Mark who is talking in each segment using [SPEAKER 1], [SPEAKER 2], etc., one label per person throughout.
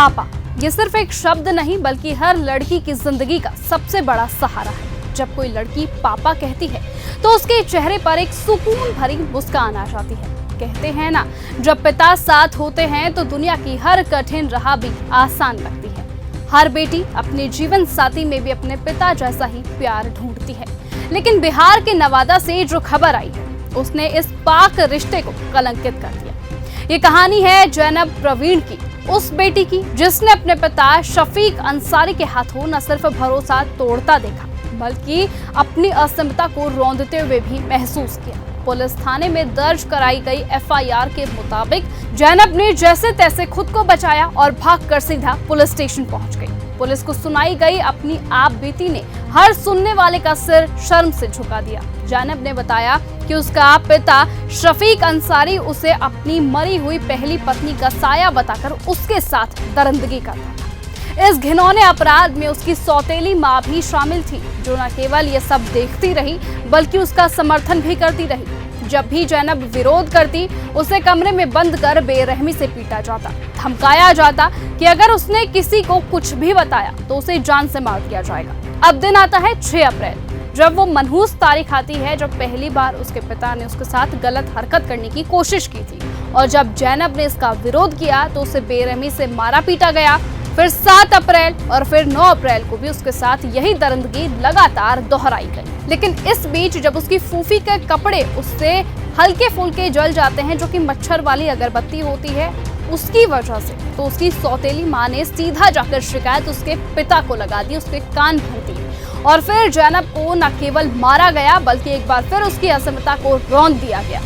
[SPEAKER 1] पापा, ये सिर्फ एक शब्द नहीं बल्कि हर लड़की की जिंदगी का सबसे बड़ा सहारा है। जब कोई लड़की पापा कहती है तो उसके चेहरे पर एक सुकून भरी मुस्कान आ जाती है। कहते हैं ना, जब पिता साथ होते हैं तो दुनिया की हर कठिन राह भी आसान लगती है। हर बेटी अपने जीवन साथी में भी अपने पिता जैसा ही प्यार ढूंढती है, लेकिन बिहार के नवादा से जो खबर आई है उसने इस पाक रिश्ते को कलंकित कर दिया। ये कहानी है जैनब प्रवीण की, उस बेटी की जिसने अपने पिता शफीक अंसारी के हाथों न सिर्फ भरोसा तोड़ता देखा बल्कि अपनी असमता को रौंदते हुए भी महसूस किया। पुलिस थाने में दर्ज कराई गई एफआईआर के मुताबिक जैनब ने जैसे तैसे खुद को बचाया और भागकर सीधा पुलिस स्टेशन पहुंच गई। पुलिस को सुनाई गई अपनी आप बीती ने हर सुनने वाले का सिर शर्म से झुका दिया। जैनब ने बताया कि उसका पिता शफीक अंसारी उसे अपनी मरी हुई पहली पत्नी का साया बताकर उसके साथ दरिंदगी करता था। इस घिनौने अपराध में उसकी सौतेली मां भी शामिल थी, जो न केवल ये सब देखती रही बल्कि उसका समर्थन भी करती रही। जब भी जैनब विरोध करती उसे कमरे में बंद कर बेरहमी से पीटा जाता, धमकाया जाता कि अगर उसने किसी को कुछ भी बताया तो उसे जान से मार दिया जाएगा। अब दिन आता है 6 अप्रैल, जब वो मनहूस तारीख आती है जब पहली बार उसके पिता ने उसके साथ गलत हरकत करने की कोशिश की थी, और जब जैनब ने इसका विरोध किया तो उसे बेरहमी से मारा पीटा गया। फिर 7 अप्रैल और फिर 9 अप्रैल को भी उसके साथ यही दरिंदगी लगातार दोहराई गई। लेकिन इस बीच जब उसकी फूफी के कपड़े उससे हल्के फुल्के जल जाते हैं, जो कि मच्छर वाली अगरबत्ती होती है, उसकी वजह से, तो उसकी सौतेली मां ने सीधा जाकर शिकायत उसके पिता को लगा दी, उसके कान भर दिए। और फिर जैनब को न केवल मारा गया बल्कि एक बार फिर उसकी असमता को रौंद दिया गया।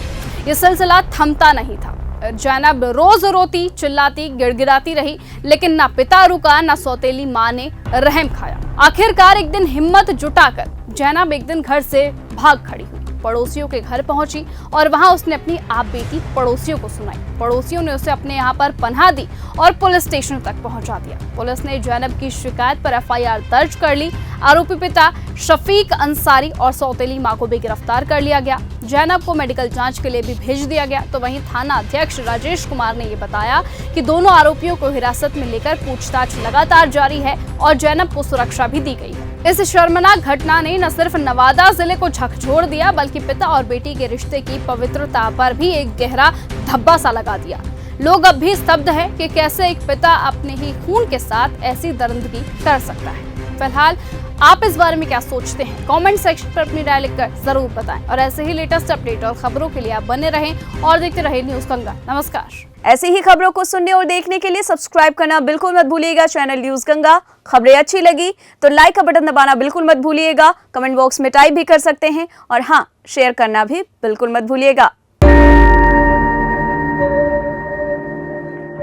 [SPEAKER 1] ये सिलसिला थमता नहीं था। जैनब रोज रोती, चिल्लाती, गिड़गिड़ाती रही, लेकिन ना पिता रुका, ना सौतेली मां ने रहम खाया। आखिरकार एक दिन हिम्मत जुटाकर जैनब एक दिन घर से भाग खड़ी हुई, पड़ोसियों के घर पहुंची और वहां उसने अपनी आप बीती पड़ोसियों को सुनाई। पड़ोसियों ने उसे अपने यहाँ पर पनाह दी और पुलिस स्टेशन तक पहुंचा दिया। पुलिस ने जैनब की शिकायत पर एफआईआर दर्ज कर ली। आरोपी पिता शफीक अंसारी और सौतेली मां को भी गिरफ्तार कर लिया गया। जैनब को मेडिकल जांच के लिए भी भेज दिया गया। तो वहीं थाना अध्यक्ष राजेश कुमार ने ये बताया कि दोनों आरोपियों को हिरासत में लेकर पूछताछ लगातार जारी है और जैनब को सुरक्षा भी दी गई है। इस शर्मनाक घटना ने न सिर्फ नवादा जिले को झकझोर दिया बल्कि पिता और बेटी के रिश्ते की पवित्रता पर भी एक गहरा धब्बा सा लगा दिया। लोग अब भी स्तब्ध है कि कैसे एक पिता अपने ही खून के साथ ऐसी दरिंदगी कर सकता है। फिलहाल आप इस बारे में क्या सोचते हैं? कमेंट सेक्शन पर अपनी राय लिखकर जरूर बताएं और ऐसे ही लेटेस्ट अपडेट और खबरों के लिए आप बने रहें और देखते रहें न्यूज़ गंगा। नमस्कार।
[SPEAKER 2] ऐसी ही खबरों को सुनने और देखने के लिए सब्सक्राइब करना बिल्कुल मत भूलिएगा चैनल न्यूज़ गंगा। खबरें अच्छी लगी तो लाइक का बटन दबाना बिल्कुल मत भूलिएगा। कमेंट बॉक्स में टाइप भी कर सकते हैं और हाँ, शेयर करना भी बिल्कुल मत भूलिएगा।